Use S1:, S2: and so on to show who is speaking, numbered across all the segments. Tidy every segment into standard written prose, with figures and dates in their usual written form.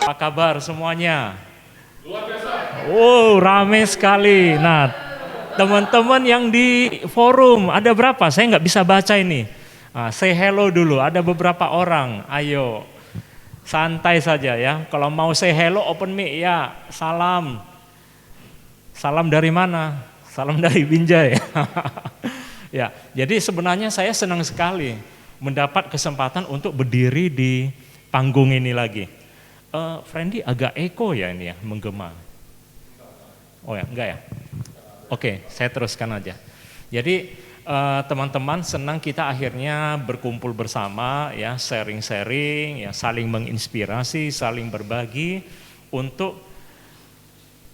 S1: Apa kabar semuanya? Luar biasa. Oh, rame sekali. Nah, teman-teman yang di forum ada berapa? Saya nggak bisa baca ini. Say hello dulu. Ada beberapa orang. Ayo, santai saja ya. Kalau mau say hello, open mic ya. Salam. Salam dari mana? Salam dari Binjai. Ya, jadi sebenarnya saya senang sekali mendapat kesempatan untuk berdiri di panggung ini lagi. Friendly agak eko ya ini ya, menggema. Oh ya, enggak ya? Oke, saya teruskan aja. Jadi teman-teman, senang kita akhirnya berkumpul bersama ya, sharing-sharing, ya, saling menginspirasi, saling berbagi untuk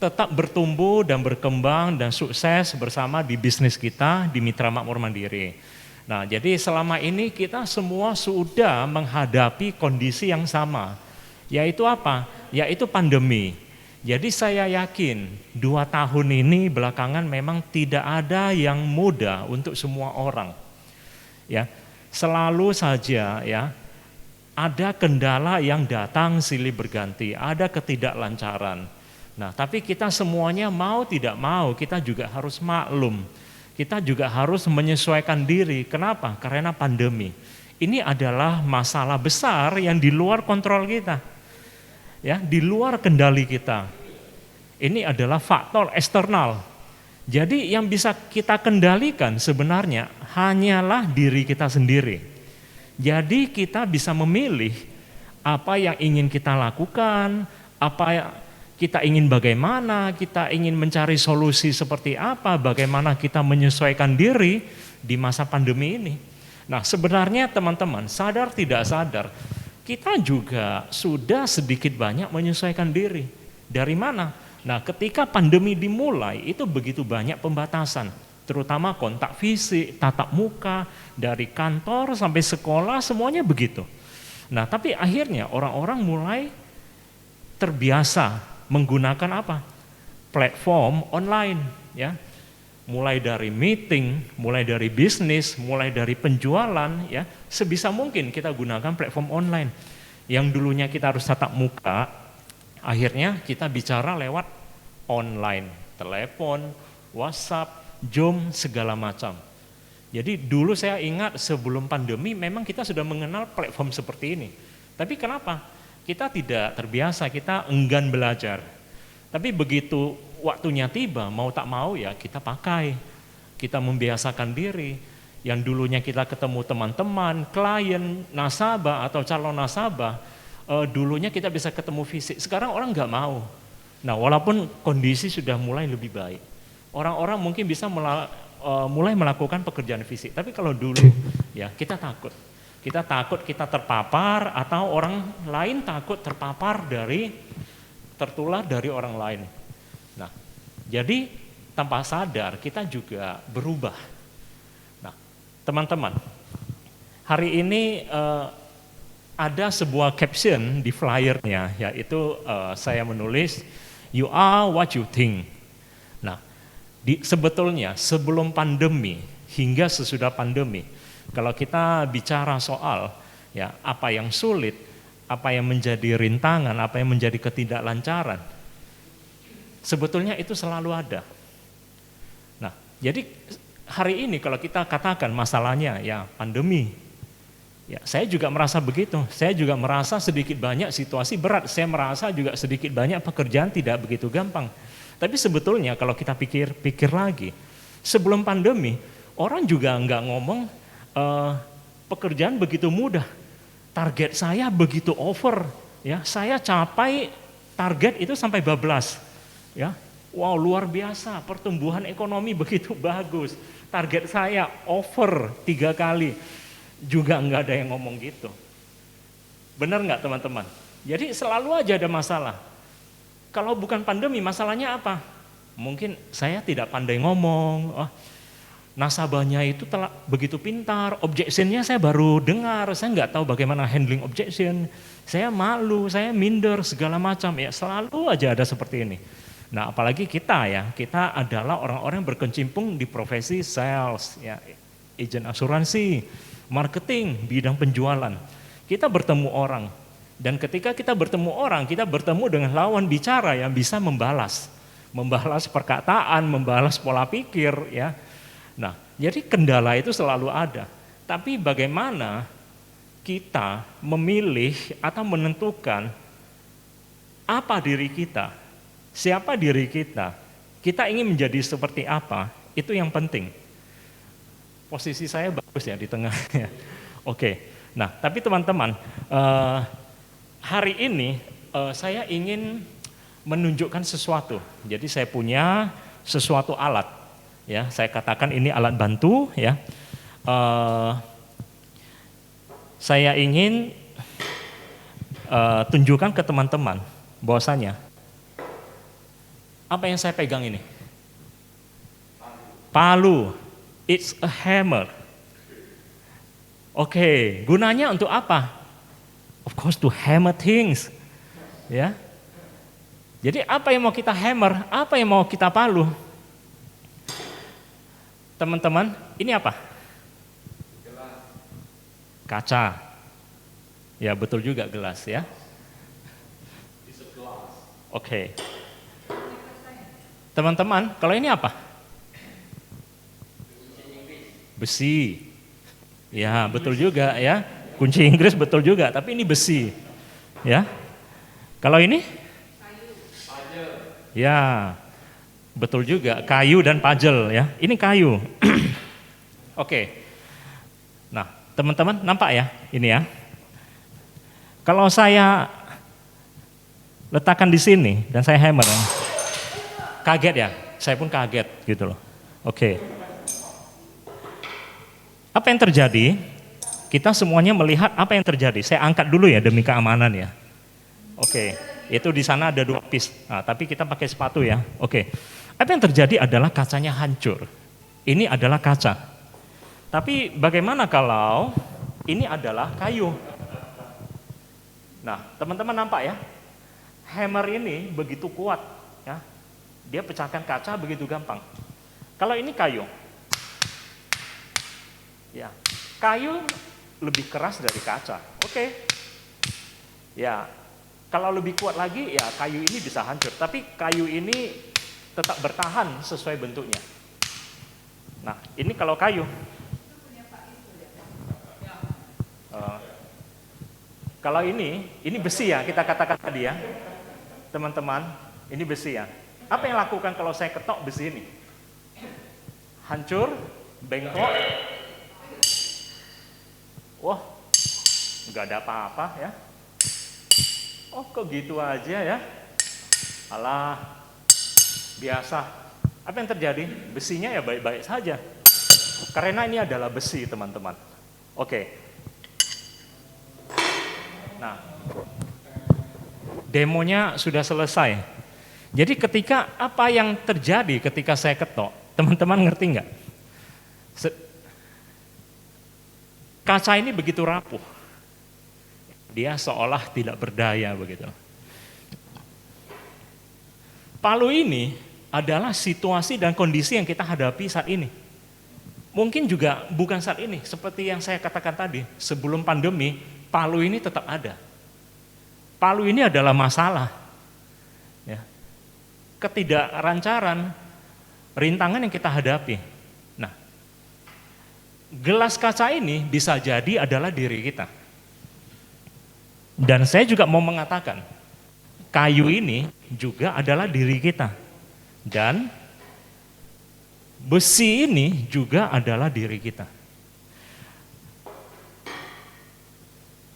S1: tetap bertumbuh dan berkembang dan sukses bersama di bisnis kita di Mitra Makmur Mandiri. Nah, jadi selama ini kita semua sudah menghadapi kondisi yang sama, yaitu apa? Yaitu pandemi. Jadi saya yakin 2 tahun ini belakangan memang tidak ada yang mudah untuk semua orang. Ya, selalu saja ya ada kendala yang datang silih berganti, ada ketidaklancaran. Nah, tapi kita semuanya mau tidak mau, kita juga harus maklum. Kita juga harus menyesuaikan diri. Kenapa? Karena pandemi. Ini adalah masalah besar yang di luar kontrol kita. Ya, di luar kendali kita. Ini adalah faktor eksternal. Jadi yang bisa kita kendalikan sebenarnya hanyalah diri kita sendiri. Jadi kita bisa memilih apa yang ingin kita lakukan, kita ingin bagaimana, kita ingin mencari solusi seperti apa, bagaimana kita menyesuaikan diri di masa pandemi ini. Nah, sebenarnya teman-teman, sadar tidak sadar, kita juga sudah sedikit banyak menyesuaikan diri. Dari mana? Nah, ketika pandemi dimulai, itu begitu banyak pembatasan, terutama kontak fisik, tatap muka, dari kantor sampai sekolah, semuanya begitu. Nah, tapi akhirnya orang-orang mulai terbiasa menggunakan apa? Platform online ya. Mulai dari meeting, mulai dari bisnis, mulai dari penjualan ya, sebisa mungkin kita gunakan platform online. Yang dulunya kita harus tatap muka, akhirnya kita bicara lewat online, telepon, WhatsApp, Zoom, segala macam. Jadi dulu saya ingat sebelum pandemi memang kita sudah mengenal platform seperti ini. Tapi kenapa? Kita tidak terbiasa, kita enggan belajar. Tapi begitu waktunya tiba, mau tak mau ya kita pakai. Kita membiasakan diri. Yang dulunya kita ketemu teman-teman, klien, nasabah atau calon nasabah, dulunya kita bisa ketemu fisik. Sekarang orang nggak mau. Nah, walaupun kondisi sudah mulai lebih baik. Orang-orang mungkin bisa mulai melakukan pekerjaan fisik. Tapi kalau dulu ya kita takut. Kita takut kita terpapar atau orang lain takut tertular dari orang lain. Nah, jadi tanpa sadar kita juga berubah. Nah, teman-teman, hari ini ada sebuah caption di flyernya, yaitu saya menulis, "You are what you think." Nah, sebetulnya sebelum pandemi hingga sesudah pandemi, kalau kita bicara soal ya apa yang sulit, apa yang menjadi rintangan, apa yang menjadi ketidaklancaran, sebetulnya itu selalu ada. Nah, jadi hari ini kalau kita katakan masalahnya ya pandemi, ya saya juga merasa begitu. Saya juga merasa sedikit banyak situasi berat. Saya merasa juga sedikit banyak pekerjaan tidak begitu gampang. Tapi sebetulnya kalau kita pikir lagi, sebelum pandemi orang juga nggak ngomong pekerjaan begitu mudah, target saya begitu over, ya saya capai target itu sampai bablas, ya, wow luar biasa, pertumbuhan ekonomi begitu bagus, target saya over 3 kali, juga nggak ada yang ngomong gitu, benar nggak teman-teman? Jadi selalu aja ada masalah. Kalau bukan pandemi, masalahnya apa? Mungkin saya tidak pandai ngomong. Nasabahnya itu begitu pintar, objectionnya saya baru dengar, saya nggak tahu bagaimana handling objection, saya malu, saya minder, segala macam, ya selalu aja ada seperti ini. Nah apalagi kita ya, kita adalah orang-orang yang berkecimpung di profesi sales, ya, agen asuransi, marketing, bidang penjualan. Kita bertemu orang, Dan ketika kita bertemu orang, kita bertemu dengan lawan bicara yang bisa membalas perkataan, membalas pola pikir, ya. Nah, jadi kendala itu selalu ada. Tapi bagaimana kita memilih atau menentukan apa diri kita, siapa diri kita ingin menjadi seperti apa, itu yang penting. Posisi saya bagus ya di tengah. Oke, nah tapi teman-teman, hari ini saya ingin menunjukkan sesuatu. Jadi saya punya sesuatu alat, ya. Saya katakan ini alat bantu, ya. Saya ingin tunjukkan ke teman-teman bahwasanya apa yang saya pegang ini? Palu. It's a hammer. Oke, gunanya untuk apa? Of course to hammer things. Ya. Jadi apa yang mau kita hammer? Apa yang mau kita palu? Teman-teman, ini apa? Kaca. Ya, betul juga gelas, ya. Oke. Teman-teman, kalau ini apa? Besi. Ya, betul juga, ya. Kunci Inggris betul juga, tapi ini besi. Ya. Kalau ini? Ya. Betul juga, kayu dan puzzle, ya. Ini kayu. Oke. Nah, teman-teman nampak ya? Ini ya. Kalau saya letakkan di sini dan saya hammer, ya, kaget ya? Saya pun kaget gitu loh. Oke. Apa yang terjadi? Kita semuanya melihat apa yang terjadi. Saya angkat dulu ya demi keamanan ya. Oke, itu di sana ada 2 piece. Nah, tapi kita pakai sepatu ya. Oke. Apa yang terjadi adalah kacanya hancur. Ini adalah kaca. Tapi bagaimana kalau ini adalah kayu? Nah, teman-teman nampak ya? Hammer ini begitu kuat ya. Dia pecahkan kaca begitu gampang. Kalau ini kayu. Ya, kayu lebih keras dari kaca. Oke. Ya, kalau lebih kuat lagi ya kayu ini bisa hancur. Tapi kayu ini tetap bertahan sesuai bentuknya. Nah, ini kalau kayu. Kalau ini besi ya kita katakan tadi ya. Teman-teman, ini besi ya. Apa yang lakukan kalau saya ketok besi ini? Hancur, bengkok. Wah, nggak ada apa-apa ya. Oh, kok gitu aja ya? Alah, biasa. Apa yang terjadi? Besinya ya baik-baik saja. Karena ini adalah besi, teman-teman. Oke. Nah, demonya sudah selesai. Jadi ketika apa yang terjadi ketika saya ketok, teman-teman ngerti nggak? Kaca ini begitu rapuh. Dia seolah tidak berdaya begitu. Palu ini adalah situasi dan kondisi yang kita hadapi saat ini. Mungkin juga bukan saat ini, seperti yang saya katakan tadi, sebelum pandemi, palu ini tetap ada. Palu ini adalah masalah. Ya. Ketidaklancaran, rintangan yang kita hadapi. Nah, gelas kaca ini bisa jadi adalah diri kita. Dan saya juga mau mengatakan, kayu ini juga adalah diri kita. Dan besi ini juga adalah diri kita.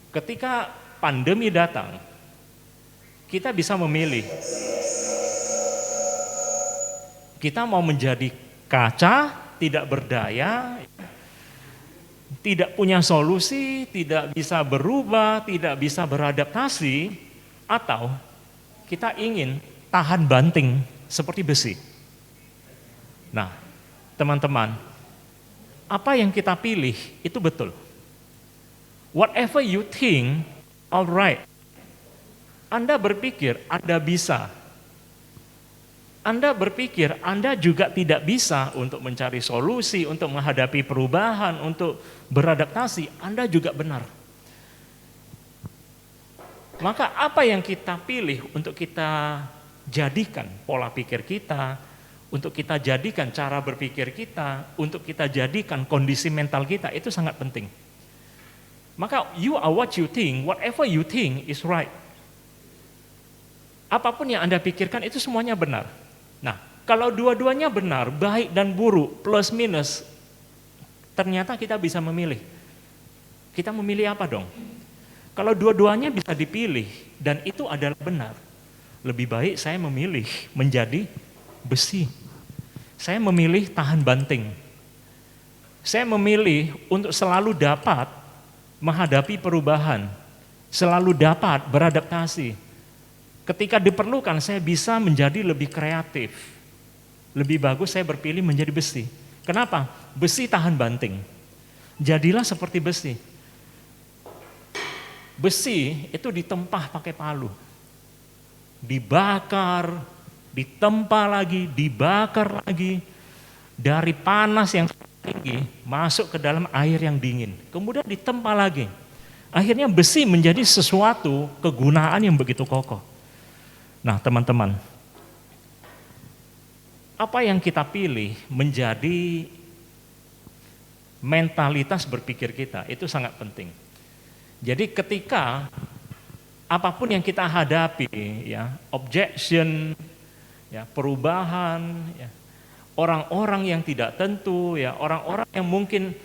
S1: Ketika pandemi datang, kita bisa memilih. Kita mau menjadi kaca, tidak berdaya, tidak punya solusi, tidak bisa berubah, tidak bisa beradaptasi, atau kita ingin tahan banting seperti besi. Nah, teman-teman, apa yang kita pilih itu betul. Whatever you think, alright. Anda berpikir Anda bisa. Anda berpikir Anda juga tidak bisa untuk mencari solusi, untuk menghadapi perubahan, untuk beradaptasi, Anda juga benar. Maka apa yang kita pilih untuk kita jadikan pola pikir kita, untuk kita jadikan cara berpikir kita, untuk kita jadikan kondisi mental kita, itu sangat penting. Maka you are what you think, whatever you think is right. Apapun yang Anda pikirkan itu semuanya benar. Nah, kalau dua-duanya benar, baik dan buruk, plus minus, ternyata kita bisa memilih. Kita memilih apa dong? Kalau dua-duanya bisa dipilih dan itu adalah benar, lebih baik saya memilih menjadi besi. Saya memilih tahan banting. Saya memilih untuk selalu dapat menghadapi perubahan, selalu dapat beradaptasi. Ketika diperlukan saya bisa menjadi lebih kreatif. Lebih bagus saya berpilih menjadi besi. Kenapa? Besi tahan banting. Jadilah seperti besi. Besi itu ditempah pakai palu, dibakar, ditempa lagi, dibakar lagi, dari panas yang tinggi masuk ke dalam air yang dingin, kemudian ditempa lagi. Akhirnya besi menjadi sesuatu kegunaan yang begitu kokoh. Nah teman-teman, apa yang kita pilih menjadi mentalitas berpikir kita itu sangat penting. Jadi ketika apapun yang kita hadapi, ya, objection, ya, perubahan, ya, orang-orang yang tidak tentu, ya, orang-orang yang mungkin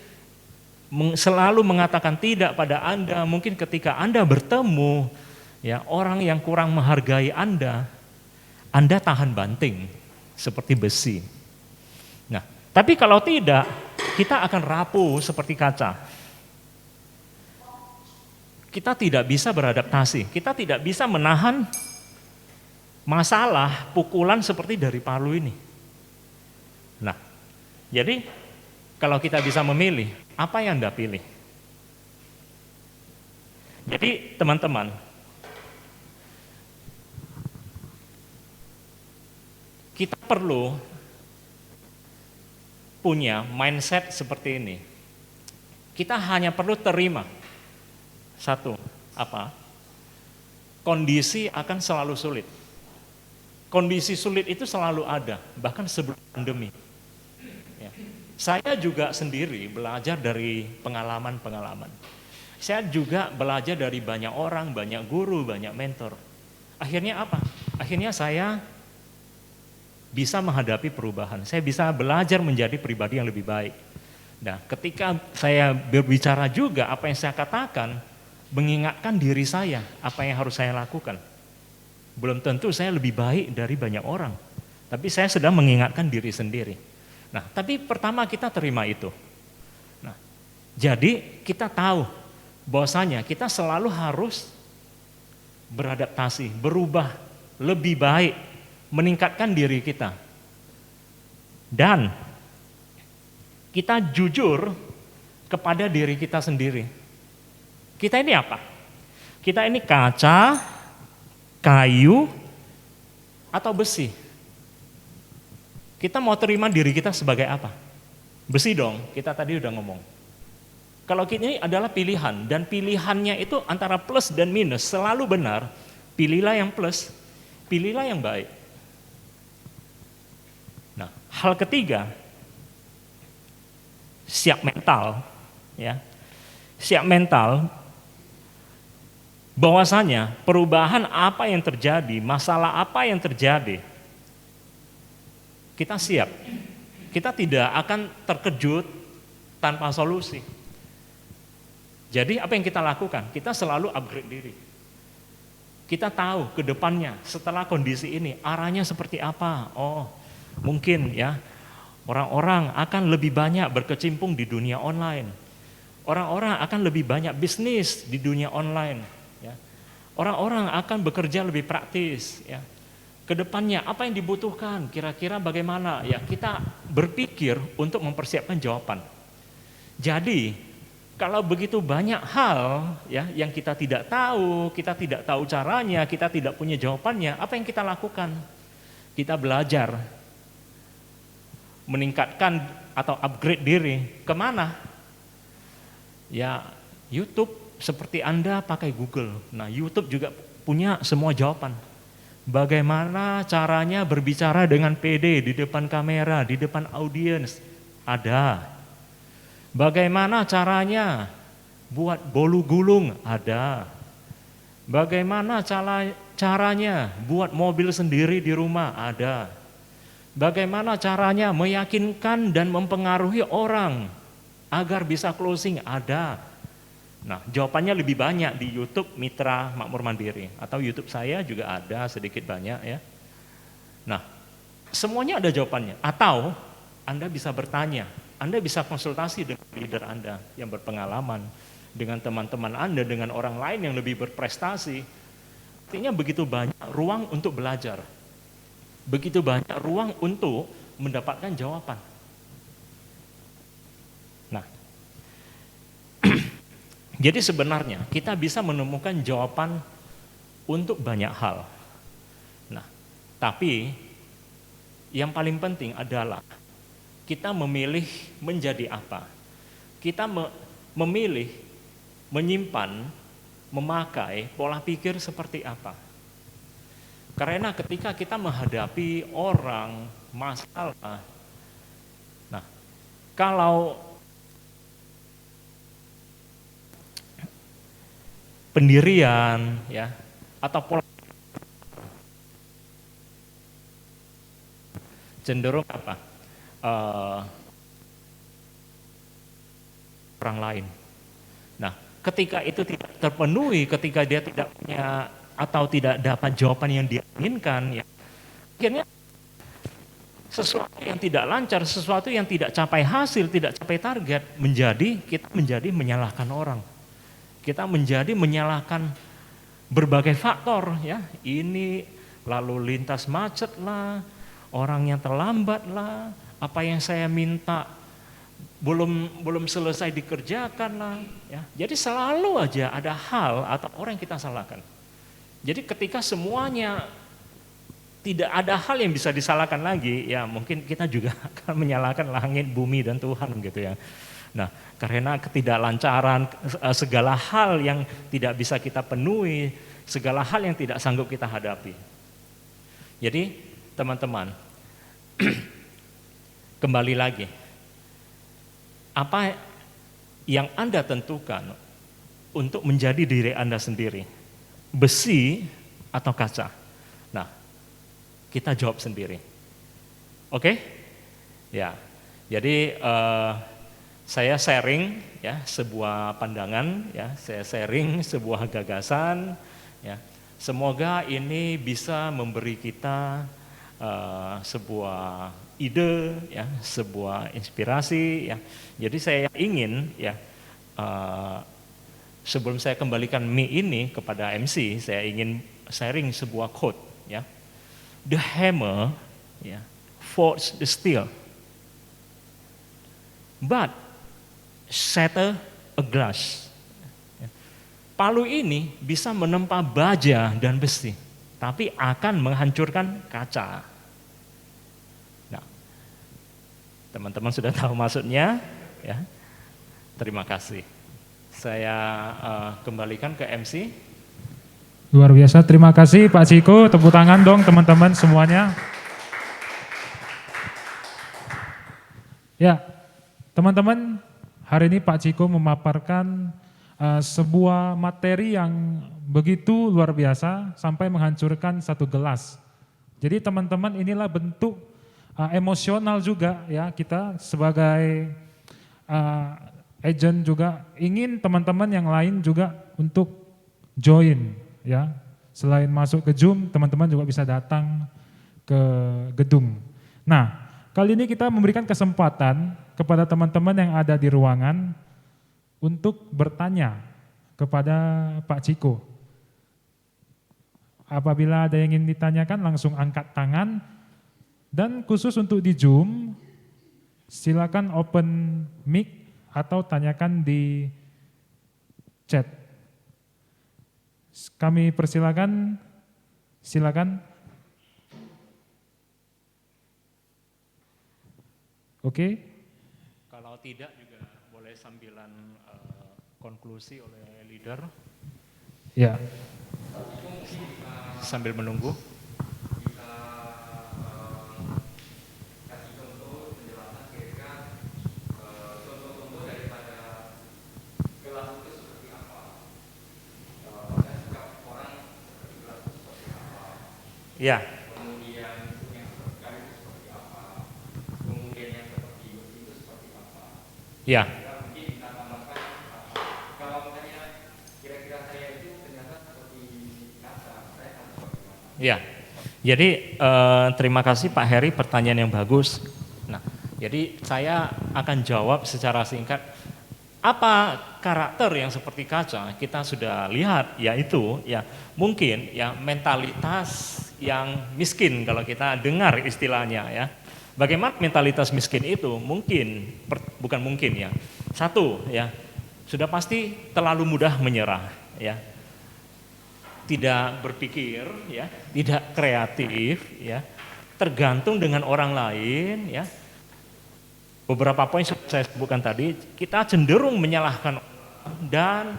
S1: selalu mengatakan tidak pada Anda, mungkin ketika Anda bertemu, ya, orang yang kurang menghargai Anda tahan banting seperti besi. Nah, tapi kalau tidak, kita akan rapuh seperti kaca. Kita tidak bisa beradaptasi, kita tidak bisa menahan masalah pukulan seperti dari palu ini. Nah, jadi kalau kita bisa memilih, apa yang Anda pilih? Jadi teman-teman, kita perlu punya mindset seperti ini. Kita hanya perlu terima. Satu, apa? Kondisi akan selalu sulit. Kondisi sulit itu selalu ada, bahkan sebelum pandemi. Ya. Saya juga sendiri belajar dari pengalaman-pengalaman. Saya juga belajar dari banyak orang, banyak guru, banyak mentor. Akhirnya apa? Akhirnya saya bisa menghadapi perubahan. Saya bisa belajar menjadi pribadi yang lebih baik. Nah, ketika saya berbicara juga apa yang saya katakan, mengingatkan diri saya apa yang harus saya lakukan. Belum tentu saya lebih baik dari banyak orang, tapi saya sedang mengingatkan diri sendiri. Nah, tapi pertama kita terima itu. Nah, jadi kita tahu bahwasanya kita selalu harus beradaptasi, berubah, lebih baik, meningkatkan diri kita. Dan kita jujur kepada diri kita sendiri. Kita ini apa? Kita ini kaca, kayu, atau besi? Kita mau terima diri kita sebagai apa? Besi dong, kita tadi udah ngomong. Kalau ini adalah pilihan, dan pilihannya itu antara plus dan minus, selalu benar. Pilihlah yang plus, pilihlah yang baik. Nah, hal ketiga, siap mental, ya. Siap mental, bahwasanya perubahan apa yang terjadi, masalah apa yang terjadi, kita siap. Kita tidak akan terkejut tanpa solusi. Jadi apa yang kita lakukan? Kita selalu upgrade diri. Kita tahu ke depannya setelah kondisi ini arahnya seperti apa. Oh, mungkin ya orang-orang akan lebih banyak berkecimpung di dunia online. Orang-orang akan lebih banyak bisnis di dunia online. Orang-orang akan bekerja lebih praktis, ya. Kedepannya apa yang dibutuhkan, kira-kira bagaimana, ya kita berpikir untuk mempersiapkan jawaban. Jadi kalau begitu banyak hal, ya yang kita tidak tahu caranya, kita tidak punya jawabannya, apa yang kita lakukan? Kita belajar, meningkatkan atau upgrade diri, kemana? Ya YouTube seperti Anda pakai Google. Nah, YouTube juga punya semua jawaban. Bagaimana caranya berbicara dengan pede di depan kamera, di depan audiens? Ada. Bagaimana caranya buat bolu gulung? Ada. Bagaimana caranya buat mobil sendiri di rumah? Ada. Bagaimana caranya meyakinkan dan mempengaruhi orang agar bisa closing? Ada. Nah, jawabannya lebih banyak di YouTube Mitra Makmur Mandiri atau YouTube saya juga ada sedikit banyak ya. Nah, semuanya ada jawabannya. Atau Anda bisa bertanya, Anda bisa konsultasi dengan leader Anda yang berpengalaman, dengan teman-teman Anda, dengan orang lain yang lebih berprestasi. Artinya begitu banyak ruang untuk belajar. Begitu banyak ruang untuk mendapatkan jawaban. Nah, jadi sebenarnya kita bisa menemukan jawaban untuk banyak hal. Nah, tapi yang paling penting adalah kita memilih menjadi apa. Kita memilih menyimpan, memakai pola pikir seperti apa. Karena ketika kita menghadapi orang, masalah, nah, kalau pendirian ya atau pola cenderung apa? Orang lain. Nah, ketika itu tidak terpenuhi, ketika dia tidak punya atau tidak dapat jawaban yang dia inginkan, ya, akhirnya sesuatu yang tidak lancar, sesuatu yang tidak capai hasil, tidak capai target, kita menjadi menyalahkan orang. Kita menjadi menyalahkan berbagai faktor, ya. Ini lalu lintas macet lah, orang yang terlambat lah, apa yang saya minta belum selesai dikerjakan lah, ya. Jadi selalu aja ada hal atau orang yang kita salahkan. Jadi ketika semuanya tidak ada hal yang bisa disalahkan lagi, ya mungkin kita juga akan menyalahkan langit, bumi, dan Tuhan gitu ya. Nah, karena ketidaklancaran segala hal yang tidak bisa kita penuhi, segala hal yang tidak sanggup kita hadapi. Jadi teman-teman, kembali lagi, apa yang Anda tentukan untuk menjadi diri Anda sendiri? Besi atau kaca? Nah, kita jawab sendiri. Oke? Ya. Jadi saya sharing ya sebuah pandangan, ya, saya sharing sebuah gagasan, ya. Semoga ini bisa memberi kita sebuah ide, ya, sebuah inspirasi, ya. Jadi saya ingin, ya, sebelum saya kembalikan mic ini kepada MC, saya ingin sharing sebuah quote, ya. The hammer, ya, forges the steel, but shatter a glass. Palu ini bisa menempa baja dan besi, tapi akan menghancurkan kaca. Nah, teman-teman sudah tahu maksudnya, ya. Terima kasih. Saya kembalikan ke MC.
S2: Luar biasa, terima kasih Pak Ciko. Tepuk tangan dong teman-teman semuanya. Ya, teman-teman, hari ini Pak Ciko memaparkan sebuah materi yang begitu luar biasa sampai menghancurkan satu gelas. Jadi teman-teman, inilah bentuk emosional juga ya, kita sebagai agent juga ingin teman-teman yang lain juga untuk join ya. Selain masuk ke Zoom, teman-teman juga bisa datang ke gedung. Nah, kali ini kita memberikan kesempatan kepada teman-teman yang ada di ruangan untuk bertanya kepada Pak Ciko. Apabila ada yang ingin ditanyakan, langsung angkat tangan. Dan khusus untuk di Zoom, silakan open mic atau tanyakan di chat. Kami persilakan, silakan. Oke.
S1: Kalau tidak juga boleh sambilan konklusi oleh leader.
S2: Ya.
S1: Sambil menunggu. Ya. Ya. Ya. Jadi terima kasih Pak Heri, pertanyaan yang bagus. Nah, jadi saya akan jawab secara singkat. Apa karakter yang seperti kaca? Kita sudah lihat, yaitu ya mungkin ya mentalitas yang miskin kalau kita dengar istilahnya ya. Bagaimana mentalitas miskin itu? Bukan mungkin ya. Satu ya, sudah pasti terlalu mudah menyerah ya. Tidak berpikir ya, tidak kreatif ya. Tergantung dengan orang lain ya. Beberapa poin saya sebutkan tadi, kita cenderung menyalahkan dan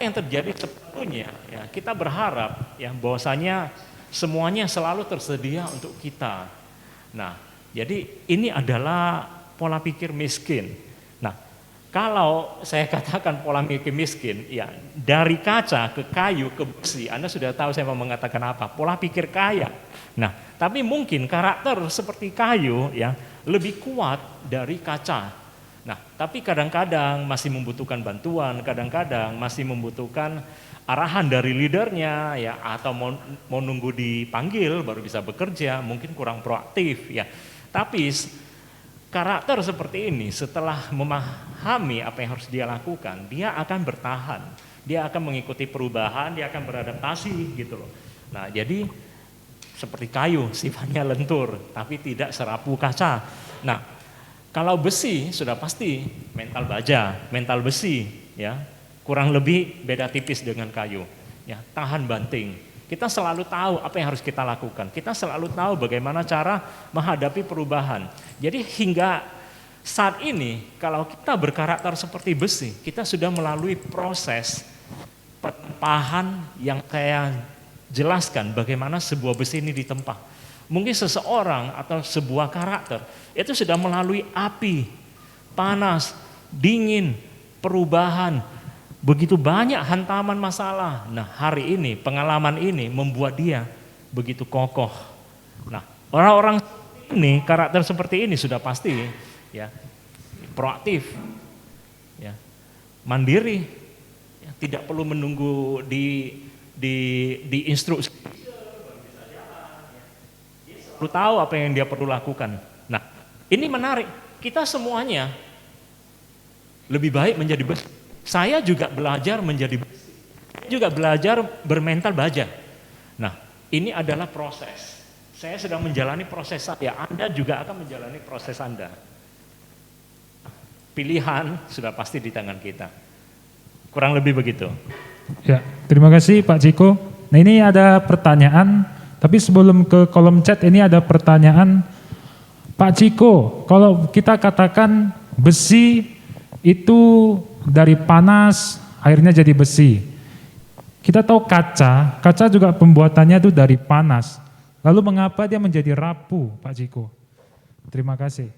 S1: yang terjadi sebetulnya ya, kita berharap ya bahwasanya semuanya selalu tersedia untuk kita. Nah, jadi ini adalah pola pikir miskin. Nah, kalau saya katakan pola pikir miskin, ya dari kaca ke kayu ke besi, Anda sudah tahu saya mau mengatakan apa? Pola pikir kaya. Nah, tapi mungkin karakter seperti kayu ya lebih kuat dari kaca. Nah, tapi kadang-kadang masih membutuhkan bantuan, kadang-kadang masih membutuhkan arahan dari leadernya ya, atau mau nunggu dipanggil baru bisa bekerja, mungkin kurang proaktif ya. Tapi karakter seperti ini setelah memahami apa yang harus dia lakukan, dia akan bertahan, dia akan mengikuti perubahan, dia akan beradaptasi gitu loh. Nah, jadi seperti kayu, sifatnya lentur, tapi tidak serapuh kaca. Nah, kalau besi sudah pasti mental baja, mental besi, ya kurang lebih beda tipis dengan kayu. Ya, tahan banting. Kita selalu tahu apa yang harus kita lakukan. Kita selalu tahu bagaimana cara menghadapi perubahan. Jadi hingga saat ini, kalau kita berkarakter seperti besi, kita sudah melalui proses penempahan yang saya jelaskan bagaimana sebuah besi ini ditempa. Mungkin seseorang atau sebuah karakter itu sudah melalui api, panas, dingin, perubahan, begitu banyak hantaman masalah. Nah, hari ini pengalaman ini membuat dia begitu kokoh. Nah, orang-orang ini karakter seperti ini sudah pasti ya proaktif, ya mandiri, ya, tidak perlu menunggu di instruksi, perlu tahu apa yang dia perlu lakukan. Nah, ini menarik. Kita semuanya lebih baik menjadi besi. Saya juga belajar menjadi besi. Saya juga belajar bermental baja. Nah, ini adalah proses. Saya sedang menjalani proses saya. Anda juga akan menjalani proses Anda. Pilihan sudah pasti di tangan kita. Kurang lebih begitu.
S2: Ya, terima kasih Pak Ciko. Nah, ini ada pertanyaan, tapi sebelum ke kolom chat ini ada pertanyaan. Pak Ciko, kalau kita katakan besi itu dari panas akhirnya jadi besi. Kita tahu kaca juga pembuatannya itu dari panas. Lalu mengapa dia menjadi rapuh, Pak Ciko? Terima kasih.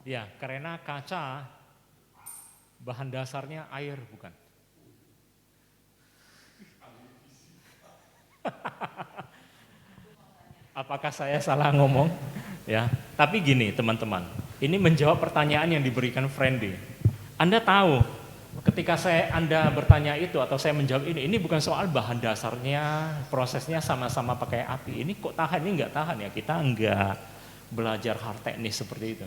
S1: Ya, karena kaca bahan dasarnya air, bukan? Apakah saya salah ngomong? Ya, tapi gini teman-teman, ini menjawab pertanyaan yang diberikan Friendly. Anda tahu, ketika Anda bertanya itu atau saya menjawab ini bukan soal bahan dasarnya, prosesnya sama-sama pakai api. Ini kok tahan, ini enggak tahan ya, kita enggak belajar hard teknis seperti itu.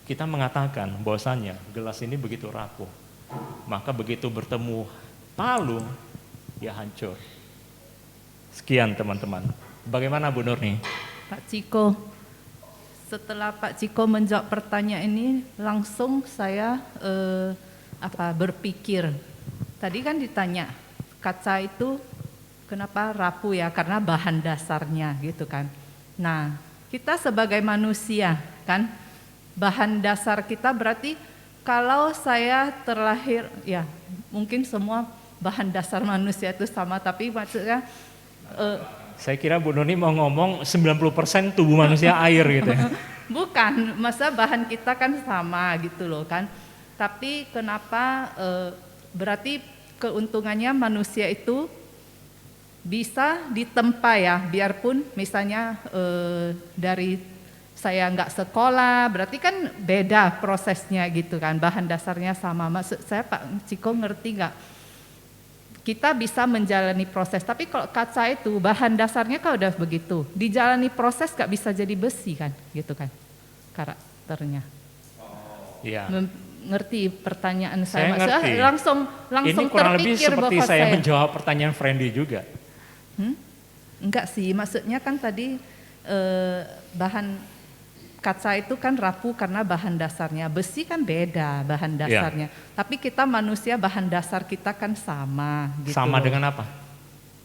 S1: Kita mengatakan bahwasannya gelas ini begitu rapuh, maka begitu bertemu palu, dia hancur. Sekian teman-teman. Bagaimana Bu Nurni?
S3: Pak Ciko, setelah Pak Ciko menjawab pertanyaan ini, langsung saya berpikir. Tadi kan ditanya, kaca itu kenapa rapuh ya? Karena bahan dasarnya gitu kan. Nah, kita sebagai manusia kan, bahan dasar kita berarti Kalau saya terlahir, ya mungkin semua bahan dasar manusia itu sama, tapi maksudnya
S1: Saya kira Bu Nurni mau ngomong 90% tubuh manusia air gitu ya.
S3: bukan, masa bahan kita kan sama gitu loh kan. Tapi kenapa berarti keuntungannya manusia itu bisa ditempa ya, biarpun misalnya dari saya nggak sekolah, berarti kan beda prosesnya gitu kan, bahan dasarnya sama. Maksud saya Pak Ciko ngerti nggak? Kita bisa menjalani proses, tapi kalau kaca itu bahan dasarnya kalau udah begitu, dijalani proses nggak bisa jadi besi kan, gitu kan karakternya.
S1: Iya.
S3: Ngerti pertanyaan
S1: Saya
S3: saya?
S1: ngerti.
S3: Langsung
S1: Ini kurang lebih
S3: terpikir
S1: seperti
S3: bahwa
S1: saya menjawab pertanyaan Friendly juga.
S3: Enggak sih, maksudnya kan tadi bahan kaca itu kan rapuh karena bahan dasarnya, besi kan beda bahan dasarnya. Tapi kita manusia bahan dasar kita kan sama. Gitu
S1: Sama
S3: loh.
S1: dengan apa?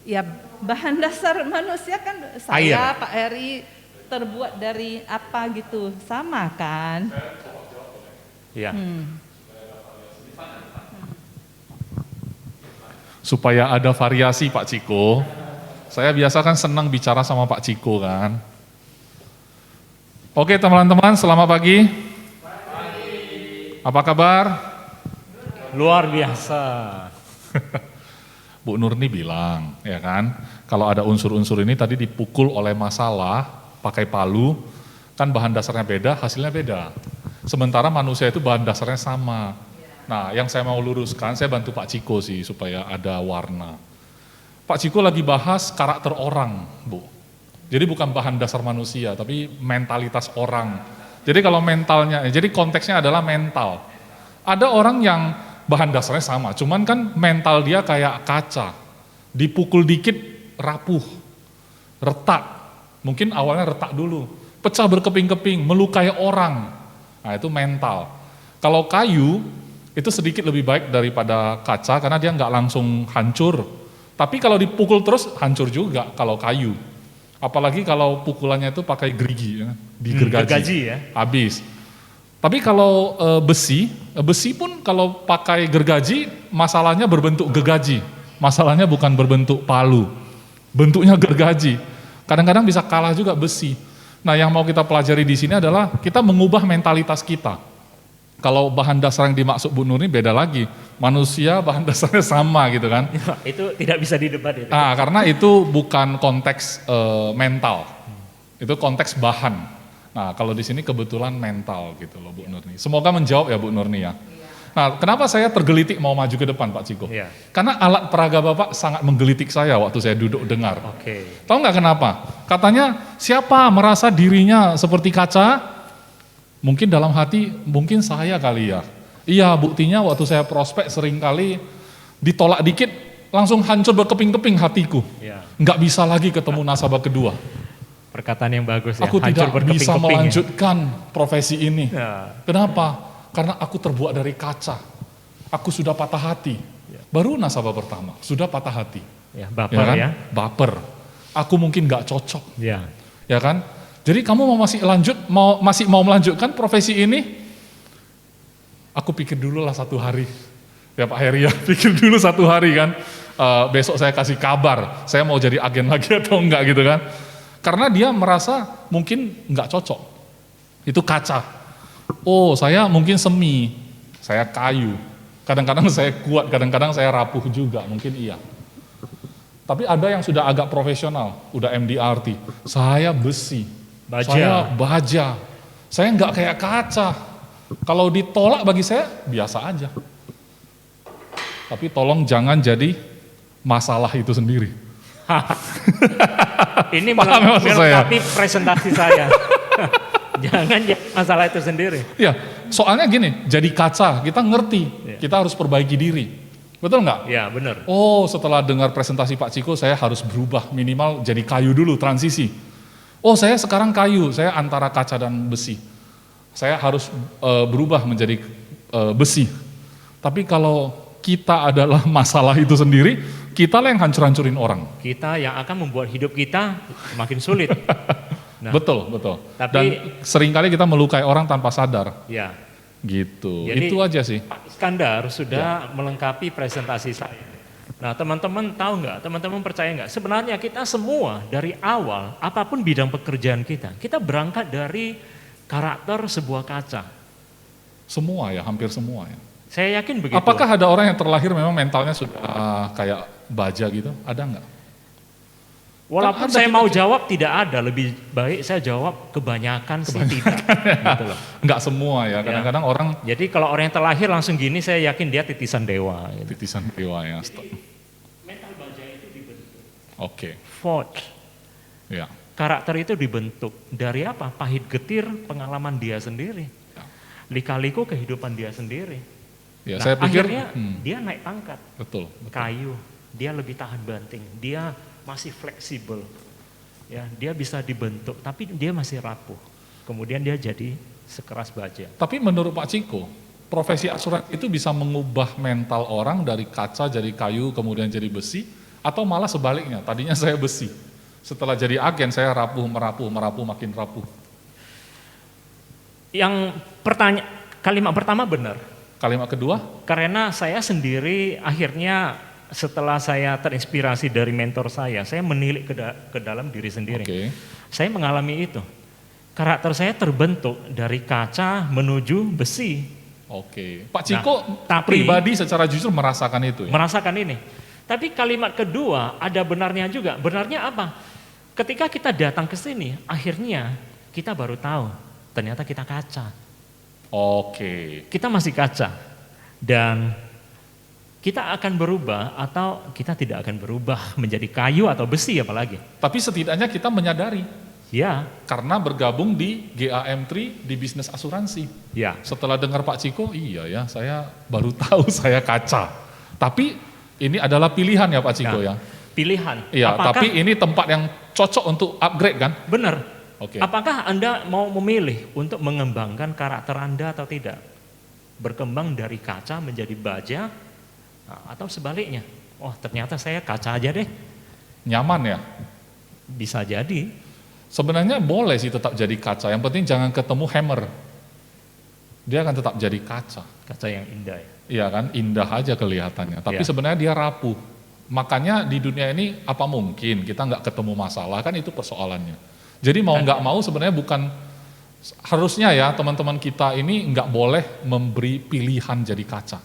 S3: Ya bahan dasar manusia kan saya, Pak Eri terbuat dari apa gitu, sama kan?
S1: Iya.
S4: Supaya ada variasi Pak Ciko, saya biasa kan senang bicara sama Pak Ciko kan. Oke teman-teman, selamat pagi. Apa kabar?
S1: Luar biasa.
S4: Bu Nurni bilang, ya kan, kalau ada unsur-unsur ini tadi dipukul oleh masalah, pakai palu, kan bahan dasarnya beda, hasilnya beda. Sementara manusia itu bahan dasarnya sama. Nah, yang saya mau luruskan, saya bantu Pak Ciko sih supaya ada warna. Pak Ciko lagi bahas karakter orang, Bu. Jadi bukan bahan dasar manusia, tapi mentalitas orang. Jadi kalau mentalnya, jadi konteksnya adalah mental. Ada orang yang bahan dasarnya sama, cuman kan mental dia kayak kaca. Dipukul dikit rapuh, retak. Mungkin awalnya retak dulu, pecah berkeping-keping, melukai orang. Nah itu mental. Kalau kayu, itu sedikit lebih baik daripada kaca karena dia nggak langsung hancur. Tapi kalau dipukul terus hancur juga kalau kayu. Apalagi kalau pukulannya itu pakai gerigi, ya, digergaji,
S1: ya.
S4: habis. Tapi kalau besi pun kalau pakai gergaji masalahnya berbentuk gergaji. Masalahnya bukan berbentuk palu, bentuknya gergaji. Kadang-kadang bisa kalah juga besi. Nah yang mau kita pelajari di sini adalah kita mengubah mentalitas kita. Kalau bahan dasar yang dimaksud Bu Nurni beda lagi. Manusia bahan dasarnya sama gitu kan.
S1: Itu tidak bisa didebat itu.
S4: Nah, karena itu bukan konteks mental. Itu konteks bahan. Nah, kalau di sini kebetulan mental gitu loh Bu Nurni. Semoga menjawab ya Bu Nurni ya. Nah, kenapa saya tergelitik mau maju ke depan Pak Ciko?
S1: Iya.
S4: Karena alat peraga Bapak sangat menggelitik saya waktu saya duduk dengar.
S1: Oke.
S4: Tahu nggak kenapa? Katanya siapa merasa dirinya seperti kaca? Mungkin dalam hati, mungkin saya kali ya. Iya, buktinya waktu saya prospek sering kali ditolak dikit, langsung hancur berkeping-keping hatiku.
S1: Ya.
S4: Nggak bisa lagi ketemu nasabah kedua.
S1: Perkataan yang bagus ya.
S4: Aku
S1: Hancur
S4: tidak bisa
S1: berkeping-keping ya.
S4: melanjutkan profesi ini.
S1: Ya.
S4: Kenapa? Karena aku terbuat dari kaca. Aku sudah patah hati. Baru nasabah pertama, sudah patah hati.
S1: Ya, baper
S4: kan?
S1: ya.
S4: Baper. Aku mungkin nggak cocok.
S1: Ya.
S4: Ya kan? Jadi kamu masih mau melanjutkan profesi ini? Aku pikir dulu lah 1 hari. Ya Pak Heri ya, pikir dulu 1 hari kan. Besok saya kasih kabar, saya mau jadi agen lagi atau enggak gitu kan. Karena dia merasa mungkin enggak cocok. Itu kaca. Oh saya mungkin semi, saya kayu. Kadang-kadang saya kuat, kadang-kadang saya rapuh juga, mungkin iya. Tapi ada yang sudah agak profesional, udah MDRT. Saya besi.
S1: Baja.
S4: Saya baja, saya nggak kayak kaca. Kalau ditolak bagi saya biasa aja. Tapi tolong jangan jadi masalah itu sendiri.
S1: Ini
S4: Paham maksud saya?
S1: melengkapi presentasi saya. Jangan jadi masalah itu sendiri.
S4: Ya, soalnya gini, jadi kaca kita ngerti, kita harus perbaiki diri. Betul nggak?
S1: Ya benar.
S4: Oh, setelah dengar presentasi Pak Ciko, saya harus berubah minimal jadi kayu dulu, transisi. Oh, saya sekarang kayu, saya antara kaca dan besi. Saya harus berubah menjadi besi. Tapi kalau kita adalah masalah itu sendiri, kita lah yang hancur-hancurin orang.
S1: Kita yang akan membuat hidup kita makin sulit. Nah,
S4: Betul.
S1: Tapi-
S4: Dan seringkali kita melukai orang tanpa sadar.
S1: Ya.
S4: Gitu.
S1: Jadi,
S4: itu aja sih.
S1: Pak Iskandar sudah melengkapi presentasi saya. Nah teman-teman tahu nggak, teman-teman percaya nggak, sebenarnya kita semua dari awal, apapun bidang pekerjaan kita berangkat dari karakter sebuah kaca.
S4: Semua ya, hampir semua ya.
S1: Saya yakin begitu.
S4: Apakah ada orang yang terlahir memang mentalnya sudah kayak baja gitu? Ada nggak?
S1: Walaupun
S4: Kan
S1: saya mau jawab tidak ada, lebih baik saya jawab kebanyakan sih tidak. Gitu loh.
S4: Nggak semua ya, kadang-kadang orang
S1: Jadi kalau orang yang terlahir langsung gini, saya yakin dia titisan dewa. Gitu.
S4: titisan dewa ya.
S1: Mental baja itu dibentuk.
S4: Oke,
S1: Forge.
S4: ya.
S1: Karakter itu dibentuk dari apa? Pahit getir pengalaman dia sendiri.
S4: Ya.
S1: Lika-liku kehidupan dia sendiri.
S4: Ya,
S1: Nah,
S4: saya pikir
S1: akhirnya dia naik pangkat.
S4: betul.
S1: Kayu, dia lebih tahan banting, dia masih fleksibel. Ya, dia bisa dibentuk, tapi dia masih rapuh. Kemudian dia jadi sekeras baja.
S4: Tapi menurut Pak Ciko, profesi asuransi itu bisa mengubah mental orang dari kaca jadi kayu kemudian jadi besi, atau malah sebaliknya, tadinya saya besi, setelah jadi agen saya rapuh, makin rapuh.
S1: Yang kalimat pertama benar,
S4: Kalimat kedua,
S1: karena saya sendiri akhirnya setelah saya terinspirasi dari mentor saya menilik ke dalam diri sendiri.
S4: oke.
S1: Saya mengalami itu. Karakter saya terbentuk dari kaca menuju besi.
S4: Oke, Pak Ciko
S1: tapi-
S4: pribadi secara jujur merasakan itu ya?
S1: Merasakan ini. Tapi kalimat kedua ada benarnya juga. Benarnya apa? Ketika kita datang ke sini, akhirnya kita baru tahu ternyata kita kaca.
S4: Oke,
S1: Kita masih kaca. Dan kita akan berubah atau kita tidak akan berubah menjadi kayu atau besi apalagi.
S4: tapi setidaknya kita menyadari
S1: Ya,
S4: karena bergabung di GAM3 di bisnis asuransi.
S1: ya.
S4: Setelah dengar Pak Ciko, iya ya, saya baru tahu saya kaca. Tapi ini adalah pilihan ya Pak Ciko ya.
S1: Pilihan.
S4: Iya,
S1: Apakah
S4: tapi ini tempat yang cocok untuk upgrade kan?
S1: benar?
S4: Oke.
S1: Apakah Anda mau memilih untuk mengembangkan karakter Anda atau tidak? Berkembang dari kaca menjadi baja, atau sebaliknya? Oh ternyata saya kaca aja deh.
S4: Nyaman ya?
S1: Bisa jadi.
S4: Sebenarnya boleh sih tetap jadi kaca, yang penting jangan ketemu hammer. Dia akan tetap jadi kaca.
S1: Kaca yang indah ya.
S4: Iya kan, indah aja kelihatannya. Tapi
S1: Iya.
S4: sebenarnya dia rapuh. Makanya di dunia ini apa mungkin kita nggak ketemu masalah, kan itu persoalannya. Jadi mau nggak mau sebenarnya bukan, harusnya ya teman-teman kita ini nggak boleh memberi pilihan jadi kaca.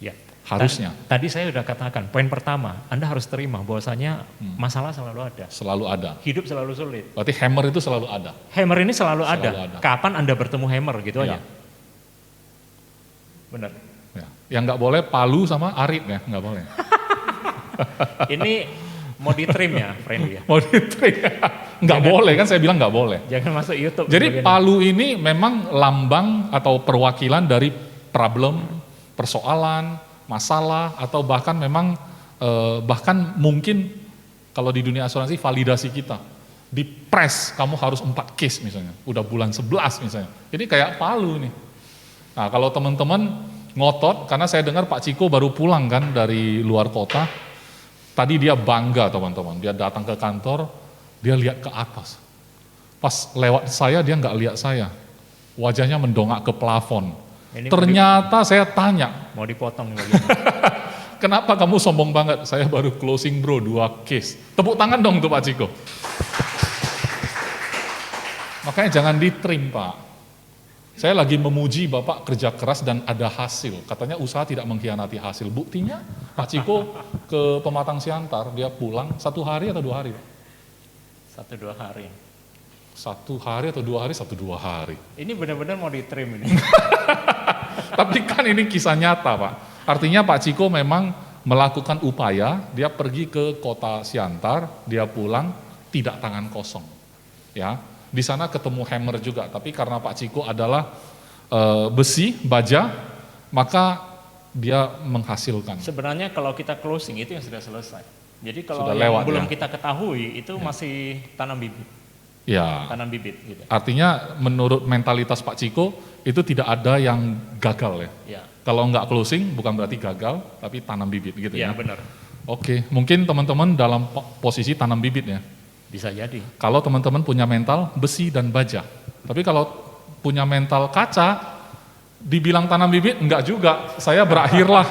S1: Ya.
S4: Harusnya.
S1: Tadi saya sudah katakan, poin pertama, Anda harus terima bahwasanya masalah selalu ada.
S4: Selalu ada.
S1: Hidup selalu sulit.
S4: Berarti hammer itu selalu ada.
S1: Hammer ini selalu
S4: Selalu
S1: ada.
S4: ada.
S1: Kapan Anda bertemu hammer gitu
S4: Iya.
S1: aja. Benar.
S4: Ya. Yang nggak boleh palu sama arit ya, nggak boleh.
S1: Ini mau ditrim ya, Friendly ya.
S4: Mau ditrik. Nggak boleh kan, saya bilang nggak boleh.
S1: Jangan masuk YouTube.
S4: Jadi
S1: bagian ini.
S4: palu ini memang lambang atau perwakilan dari problem, persoalan, masalah, atau bahkan memang bahkan mungkin kalau di dunia asuransi validasi kita. Di press kamu harus 4 case misalnya, udah bulan 11 misalnya. Jadi kayak palu nih. Nah kalau teman-teman ngotot, karena saya dengar Pak Ciko baru pulang kan dari luar kota, tadi dia bangga teman-teman, dia datang ke kantor, dia lihat ke atas. Pas lewat saya, dia nggak lihat saya. Wajahnya mendongak ke plafon.
S1: Ini
S4: Ternyata saya tanya,
S1: mau dipotong bagian.
S4: kenapa kamu sombong banget? Saya baru closing bro, 2 case. Tepuk tangan dong untuk Pak Ciko. Makanya jangan ditrim Pak. Saya lagi memuji Bapak kerja keras dan ada hasil. Katanya usaha tidak mengkhianati hasil. Buktinya Pak Ciko ke Pematang Siantar, dia pulang 1 hari atau 2 hari? Pak?
S1: 1-2 hari.
S4: 1 hari atau 2 hari? 1-2 hari.
S1: Ini benar-benar mau ditrim ini.
S4: Tapi kan ini kisah nyata Pak. Artinya Pak Ciko memang melakukan upaya, dia pergi ke kota Siantar, dia pulang tidak tangan kosong. Ya, di sana ketemu hammer juga, tapi karena Pak Ciko adalah besi, baja, maka dia menghasilkan.
S1: Sebenarnya kalau kita closing itu yang sudah selesai. Jadi kalau
S4: Sudah
S1: yang
S4: lewat,
S1: belum
S4: ya?
S1: kita ketahui itu masih tanam bibit.
S4: Ya,
S1: Tanam bibit gitu.
S4: artinya menurut mentalitas Pak Ciko itu tidak ada yang gagal ya.
S1: Ya,
S4: Kalau nggak closing bukan berarti gagal, tapi tanam bibit gitu
S1: ya
S4: ya.
S1: benar.
S4: Oke, mungkin teman-teman dalam posisi tanam bibit ya.
S1: Bisa jadi.
S4: Kalau teman-teman punya mental besi dan baja. Tapi kalau punya mental kaca, Dibilang tanam bibit, enggak juga. Saya berakhirlah,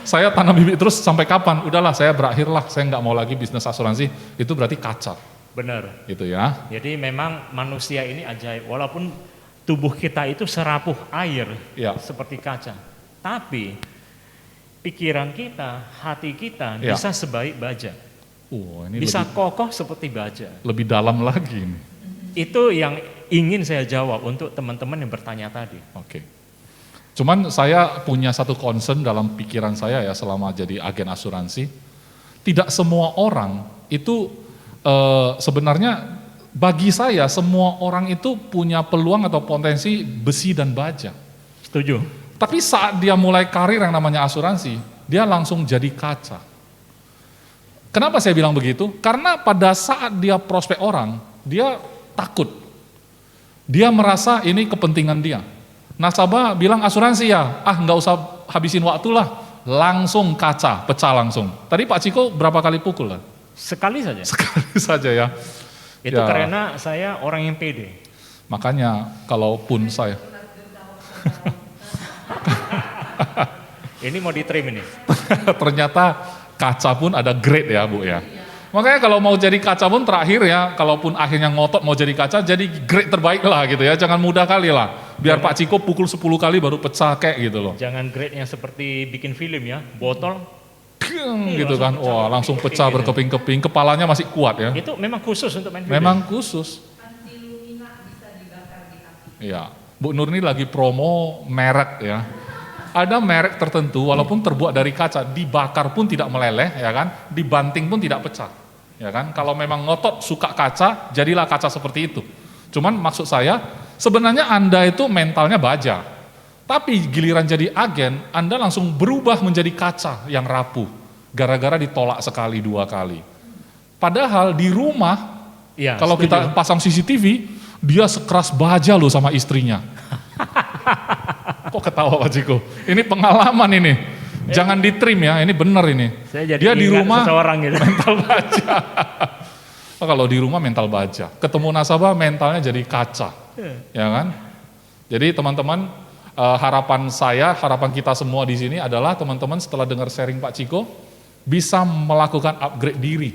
S4: saya tanam bibit terus sampai kapan? Udahlah, saya berakhirlah, saya enggak mau lagi bisnis asuransi. Itu berarti kaca.
S1: Benar.
S4: Gitu ya.
S1: Jadi memang manusia ini ajaib. Walaupun tubuh kita itu serapuh air,
S4: Ya.
S1: seperti kaca. Tapi pikiran kita, hati kita
S4: Ya.
S1: bisa sebaik baja.
S4: Ini
S1: Bisa
S4: lebih,
S1: kokoh seperti baja.
S4: lebih dalam lagi ini.
S1: Itu yang ingin saya jawab untuk teman-teman yang bertanya tadi.
S4: Oke. Cuman saya punya satu concern dalam pikiran saya ya selama jadi agen asuransi. Tidak semua orang itu sebenarnya bagi saya semua orang itu punya peluang atau potensi besi dan baja.
S1: Setuju?
S4: Tapi saat dia mulai karir yang namanya asuransi, dia langsung jadi kaca. Kenapa saya bilang begitu? Karena pada saat dia prospek orang, dia takut. Dia merasa ini kepentingan dia. Nasabah bilang asuransi ya, nggak usah habisin waktu lah. Langsung kaca, pecah langsung. Tadi Pak Ciko berapa kali pukul lah?
S1: Sekali saja.
S4: Sekali saja ya.
S1: Itu
S4: Ya.
S1: karena saya orang yang pede.
S4: Makanya kalaupun saya
S1: Ini mau ditrim ini.
S4: ternyata kaca pun ada grade ya Bu ya. Makanya kalau mau jadi kaca pun terakhir ya, kalaupun akhirnya ngotot mau jadi kaca, jadi grade terbaik lah gitu ya, jangan mudah kali lah. Biar Pak Ciko pukul 10 kali baru pecah kayak gitu loh.
S1: Jangan grade yang seperti bikin film ya, botol.
S4: Gitu kan, wah langsung pecah berkeping-keping, kepalanya masih kuat ya.
S1: Itu memang khusus untuk main film.
S4: Memang khusus. Iya, Bu Nur ini lagi promo merek ya. Ada merek tertentu walaupun terbuat dari kaca, dibakar pun tidak meleleh ya kan, dibanting pun tidak pecah. Ya kan, kalau memang ngotot suka kaca, jadilah kaca seperti itu. Cuman maksud saya, sebenarnya Anda itu mentalnya baja. Tapi giliran jadi agen, Anda langsung berubah menjadi kaca yang rapuh. Gara-gara ditolak sekali, 2 kali. Padahal di rumah,
S1: Iya,
S4: kalau
S1: setuju.
S4: kita pasang CCTV, dia sekeras baja loh sama istrinya. Kok ketawa Pak Ciko? Ini pengalaman ini. Jangan ditrim ya, ini benar ini.
S1: Saya jadi
S4: Dia di
S1: ingat
S4: rumah
S1: seseorang gitu.
S4: mental baja. Oh, kalau di rumah mental baja, ketemu nasabah mentalnya jadi kaca. Ya kan? Jadi teman-teman, harapan saya, harapan kita semua di sini adalah teman-teman setelah dengar sharing Pak Ciko bisa melakukan upgrade diri.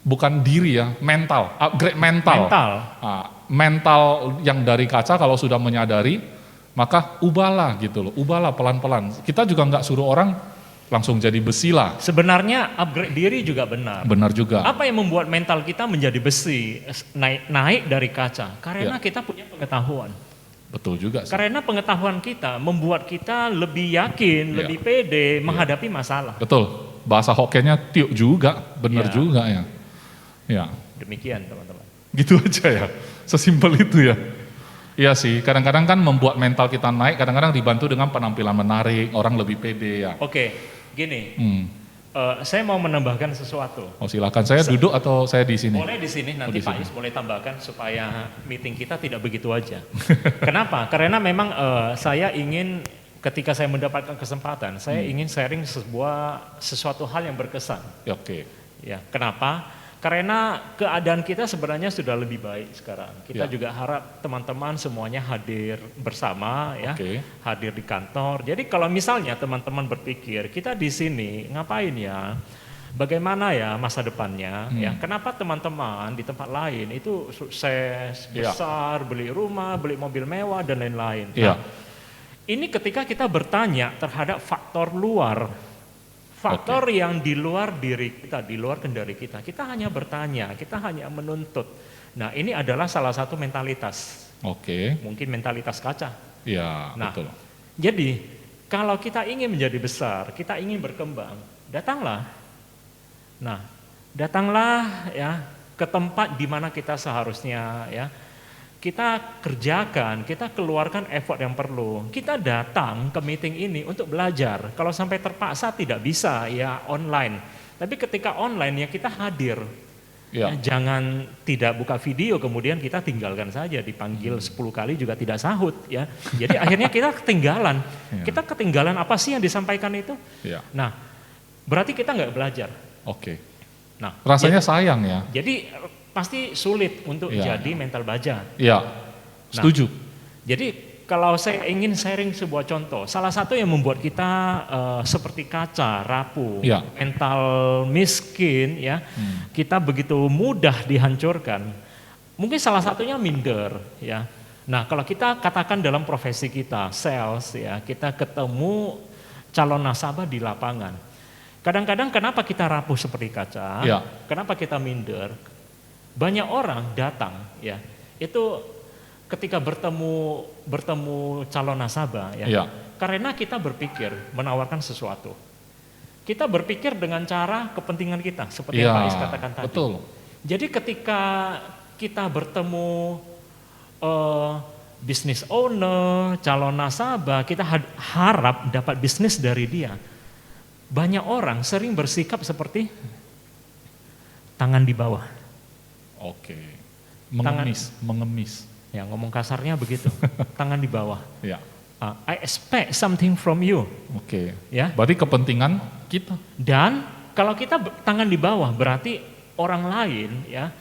S4: Bukan diri ya, mental, upgrade mental. Nah, mental yang dari kaca kalau sudah menyadari, maka ubahlah gitu loh, ubahlah pelan-pelan. Kita juga nggak suruh orang langsung jadi besi lah.
S1: Sebenarnya upgrade diri juga benar.
S4: Benar juga.
S1: Apa yang membuat mental kita menjadi besi, naik dari kaca? Karena kita punya pengetahuan.
S4: Betul juga sih.
S1: Karena pengetahuan kita membuat kita lebih yakin, lebih pede menghadapi masalah.
S4: Betul. Bahasa Hokkennya tiuk juga, benar juga ya. Ya.
S1: Demikian teman-teman.
S4: Gitu aja ya. Sesimpel itu ya. Iya sih, kadang-kadang kan membuat mental kita naik, kadang-kadang dibantu dengan penampilan menarik, orang lebih pede ya.
S1: Oke, gini. Saya mau menambahkan sesuatu.
S4: Oh silakan, saya duduk atau saya di sini?
S1: Boleh di sini, nanti
S4: di
S1: Pak
S4: sini.
S1: Is boleh tambahkan supaya meeting kita tidak begitu aja. Kenapa? Karena memang saya ingin ketika saya mendapatkan kesempatan, saya ingin sharing sesuatu hal yang berkesan.
S4: Ya, oke.
S1: Ya, kenapa? Karena keadaan kita sebenarnya sudah lebih baik sekarang. Kita juga harap teman-teman semuanya hadir bersama ya, hadir di kantor. Jadi kalau misalnya teman-teman berpikir kita di sini ngapain ya? Bagaimana ya masa depannya? Ya, kenapa teman-teman di tempat lain itu sukses besar, beli rumah, beli mobil mewah dan lain-lain. Nah, ini ketika kita bertanya terhadap faktor luar. Faktor yang di luar diri kita, di luar kendali kita. Kita hanya bertanya, kita hanya menuntut. Nah, ini adalah salah satu mentalitas. Mungkin mentalitas kaca.
S4: Iya,
S1: nah,
S4: betul.
S1: Jadi, kalau kita ingin menjadi besar, kita ingin berkembang, datanglah. Nah, datanglah ya ke tempat di mana kita seharusnya ya kita kerjakan, kita keluarkan effort yang perlu. Kita datang ke meeting ini untuk belajar. Kalau sampai terpaksa tidak bisa, ya online. Tapi ketika online ya kita hadir. Ya, jangan tidak buka video kemudian kita tinggalkan saja, dipanggil 10 kali juga tidak sahut ya. Jadi akhirnya kita ketinggalan. Kita ketinggalan apa sih yang disampaikan itu? Nah, berarti kita nggak belajar. Nah,
S4: rasanya sayang ya.
S1: Jadi pasti sulit untuk jadi mental baja.
S4: Iya, setuju.
S1: Nah, jadi Kalau saya ingin sharing sebuah contoh, salah satu yang membuat kita seperti kaca, rapuh,
S4: Ya.
S1: mental miskin, ya, kita begitu mudah dihancurkan. Mungkin salah satunya minder, ya. Nah, kalau kita katakan dalam profesi kita, sales, ya, kita ketemu calon nasabah di lapangan. Kadang-kadang kenapa kita rapuh seperti kaca?
S4: Ya.
S1: Kenapa kita minder? Banyak orang datang, ya, itu ketika bertemu calon nasabah, ya,
S4: Ya.
S1: karena kita berpikir menawarkan sesuatu. Kita berpikir dengan cara kepentingan kita, seperti yang
S4: Ya,
S1: Pak Is katakan tadi.
S4: betul.
S1: Jadi ketika kita bertemu business owner, calon nasabah, kita harap dapat bisnis dari dia. Banyak orang sering bersikap seperti tangan di bawah.
S4: Oke. Mengemis.
S1: Ya, ngomong kasarnya begitu, tangan di bawah.
S4: Ya.
S1: I expect something from you.
S4: Oke.
S1: Ya.
S4: Berarti kepentingan kita.
S1: Dan kalau kita tangan di bawah, berarti orang lain, ya,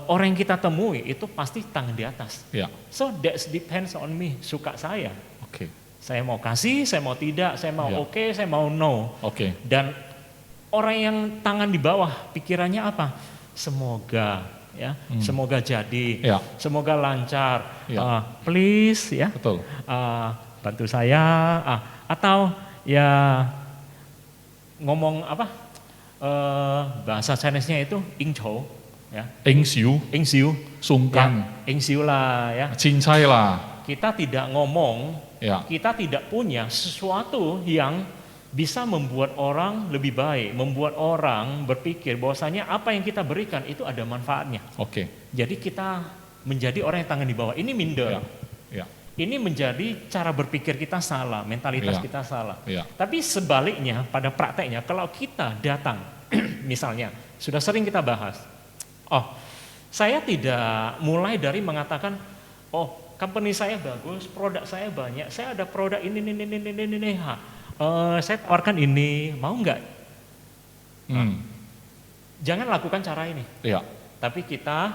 S1: orang yang kita temui itu pasti tangan di atas.
S4: Ya.
S1: So that depends on me, suka saya.
S4: Oke.
S1: Saya mau kasih, saya mau tidak, saya mau
S4: Ya.
S1: oke, saya mau no.
S4: Oke.
S1: Dan orang yang tangan di bawah pikirannya apa? Semoga, ya, semoga jadi,
S4: Ya.
S1: semoga lancar.
S4: Ya.
S1: Please, ya,
S4: Betul.
S1: bantu saya. Atau ya ngomong apa? Bahasa Chinese-nya itu ingchou, ya,
S4: Ingsiu,
S1: ingxiu,
S4: sungkan,
S1: ya, ingxiu lah, ya.
S4: cincai lah.
S1: Kita tidak ngomong,
S4: Ya.
S1: kita tidak punya sesuatu yang bisa membuat orang lebih baik, membuat orang berpikir bahwasanya apa yang kita berikan itu ada manfaatnya.
S4: Oke.
S1: Jadi kita menjadi orang yang tangan di bawah. Ini minder.
S4: Ya. Ya.
S1: Ini menjadi cara berpikir kita salah, mentalitas
S4: Ya.
S1: kita salah.
S4: Ya.
S1: Tapi sebaliknya pada prakteknya kalau kita datang, misalnya sudah sering kita bahas, saya tidak mulai dari mengatakan, company saya bagus, produk saya banyak, saya ada produk ini. Saya tawarkan ini, mau nggak? Jangan lakukan cara ini.
S4: Ya.
S1: Tapi kita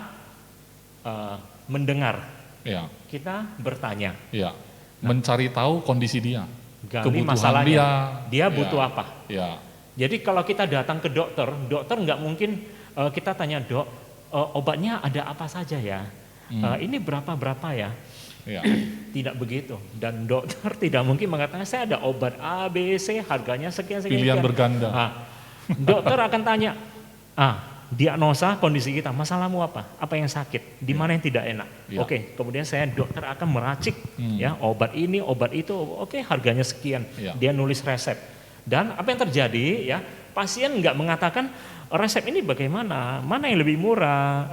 S1: mendengar,
S4: Ya.
S1: kita bertanya,
S4: Ya. Mencari tahu kondisi dia.
S1: gali
S4: Kebutuhan
S1: masalahnya, dia
S4: Ya.
S1: butuh apa.
S4: Ya.
S1: Jadi kalau kita datang ke dokter nggak mungkin kita tanya, dok, obatnya ada apa saja ya? Ini berapa ya?
S4: Ya.
S1: Tidak begitu. Dan dokter tidak mungkin mengatakan saya ada obat A, B, C, harganya sekian.
S4: Pilihan berganda.
S1: Dokter akan tanya, diagnosa kondisi kita, masalahmu apa? Apa yang sakit? Di mana yang tidak enak?
S4: Ya.
S1: Oke, kemudian dokter akan meracik ya obat ini, obat itu. Oke, harganya sekian.
S4: Ya.
S1: Dia nulis resep. Dan apa yang terjadi ya? Pasien nggak mengatakan resep ini bagaimana, mana yang lebih murah,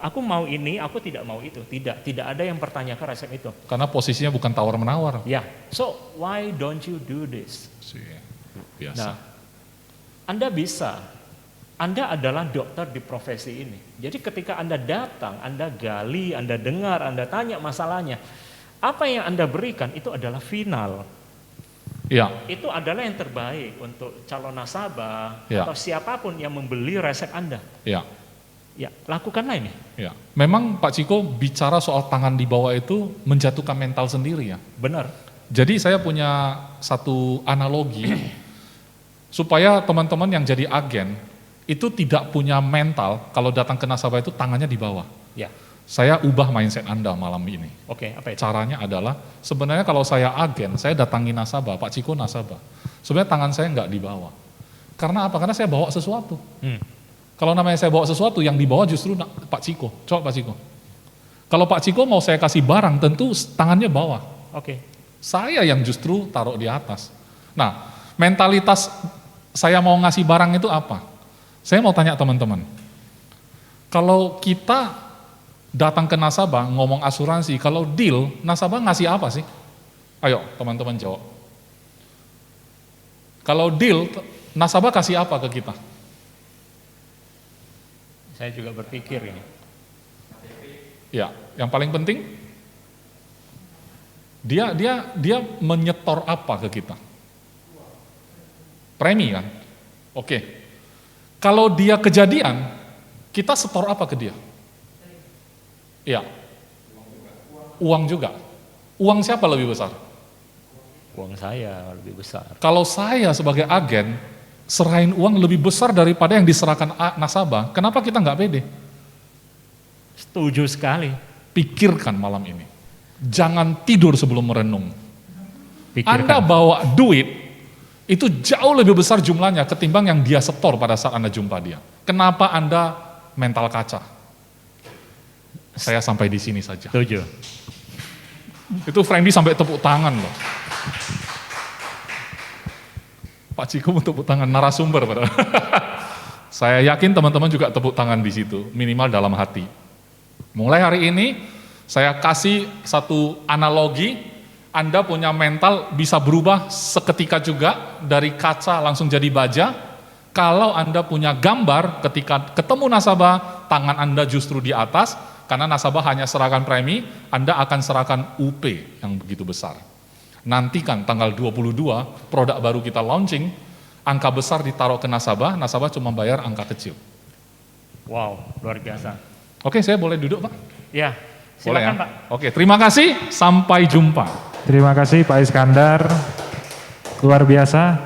S1: aku mau ini, aku tidak mau itu. Tidak ada yang pertanyakan resep itu.
S4: Karena posisinya bukan tawar-menawar.
S1: Ya, so why don't you do this?
S4: Biasa.
S1: Nah, Anda bisa, Anda adalah dokter di profesi ini. Jadi ketika Anda datang, Anda gali, Anda dengar, Anda tanya masalahnya, apa yang Anda berikan itu adalah final.
S4: Ya.
S1: Itu adalah yang terbaik untuk calon nasabah
S4: Ya.
S1: atau siapapun yang membeli resep Anda.
S4: Ya.
S1: Ya, lakukanlah ini.
S4: Ya. Memang Pak Ciko bicara soal tangan di bawah itu menjatuhkan mental sendiri ya.
S1: Benar.
S4: Jadi saya punya satu analogi supaya teman-teman yang jadi agen itu tidak punya mental kalau datang ke nasabah itu tangannya di bawah.
S1: Ya.
S4: Saya ubah mindset Anda malam ini.
S1: Oke, apa itu?
S4: Caranya adalah sebenarnya kalau saya agen, saya datangi nasabah, Pak Ciko nasabah. Sebenarnya tangan saya nggak di bawah. Karena apa? Karena saya bawa sesuatu. Kalau namanya saya bawa sesuatu, yang di bawah justru Pak Ciko. Coba Pak Ciko. Kalau Pak Ciko mau saya kasih barang, tentu tangannya bawah.
S1: Oke.
S4: Saya yang justru taruh di atas. Nah, mentalitas saya mau ngasih barang itu apa? Saya mau tanya teman-teman. Kalau kita datang ke nasabah ngomong asuransi, kalau deal, nasabah ngasih apa sih? Ayo teman-teman jawab. Kalau deal, nasabah kasih apa ke kita?
S1: Saya juga berpikir ini.
S4: Ya, yang paling penting, dia menyetor apa ke kita? Premi kan? Oke. Kalau dia kejadian, kita setor apa ke dia? Ya, uang juga. Uang siapa lebih besar?
S1: Uang saya lebih besar.
S4: Kalau saya sebagai agen, serahin uang lebih besar daripada yang diserahkan nasabah, kenapa kita nggak pede?
S1: Setuju sekali.
S4: Pikirkan malam ini. Jangan tidur sebelum merenung.
S1: Pikirkan.
S4: Anda bawa duit, itu jauh lebih besar jumlahnya ketimbang yang dia setor pada saat Anda jumpa dia. Kenapa Anda mental kaca? Saya sampai di sini saja.
S1: Setuju.
S4: Itu Friendly sampai tepuk tangan loh. Pak Ciko tepuk tangan, narasumber padahal. Saya yakin teman-teman juga tepuk tangan di situ, minimal dalam hati. Mulai hari ini, saya kasih satu analogi, Anda punya mental bisa berubah seketika juga, dari kaca langsung jadi baja. Kalau Anda punya gambar, ketika ketemu nasabah, tangan Anda justru di atas, karena nasabah hanya serahkan premi, Anda akan serahkan UP yang begitu besar. Nantikan tanggal 22, produk baru kita launching, angka besar ditaruh ke nasabah, nasabah cuma bayar angka kecil.
S1: Wow, luar biasa.
S4: Oke, saya boleh duduk, Pak?
S1: Ya,
S4: Boleh
S1: silakan
S4: ya?
S1: Pak.
S4: Oke, terima kasih, sampai jumpa.
S2: Terima kasih Pak Iskandar, luar biasa.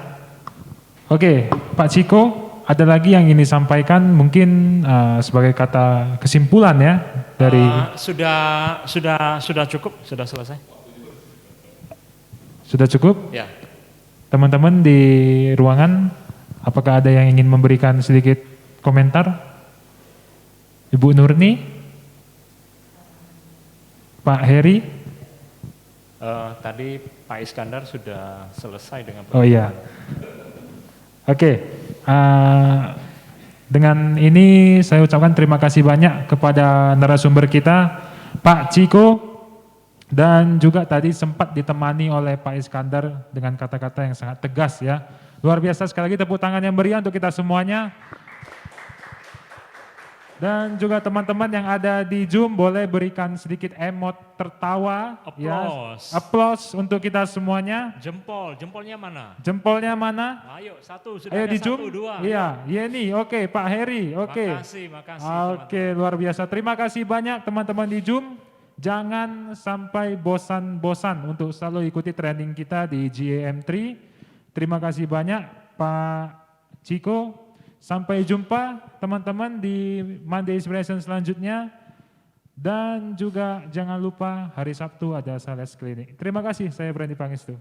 S2: Oke, Pak Ciko, ada lagi yang ingin disampaikan mungkin sebagai kata kesimpulan ya dari
S1: Sudah cukup, sudah selesai.
S2: sudah cukup?
S1: Ya.
S2: Teman-teman di ruangan, apakah ada yang ingin memberikan sedikit komentar? Ibu Nurni, Pak Heri.
S1: Tadi Pak Iskandar sudah selesai dengan
S2: Oh iya. Oke, dengan ini saya ucapkan terima kasih banyak kepada narasumber kita, Pak Ciko, dan juga tadi sempat ditemani oleh Pak Iskandar dengan kata-kata yang sangat tegas ya. Luar biasa, sekali lagi tepuk tangan yang meriah untuk kita semuanya. Dan juga teman-teman yang ada di Zoom boleh berikan sedikit emot tertawa.
S1: Applause.
S2: Ya. Applause untuk kita semuanya.
S1: Jempolnya mana?
S2: Jempolnya mana?
S1: Ayo, satu, sudah
S2: Ayo
S1: ada
S2: di Zoom.
S1: satu, dua.
S2: Iya, Yeni, oke, Pak Heri, oke.
S1: Makasih.
S2: Oke, luar biasa. Terima kasih banyak teman-teman di Zoom. Jangan sampai bosan-bosan untuk selalu ikuti training kita di GAM3. Terima kasih banyak Pak Ciko. Sampai jumpa teman-teman di Monday Inspiration selanjutnya. Dan juga jangan lupa hari Sabtu ada Sales Clinic. Terima kasih, saya Brandy Pangestu.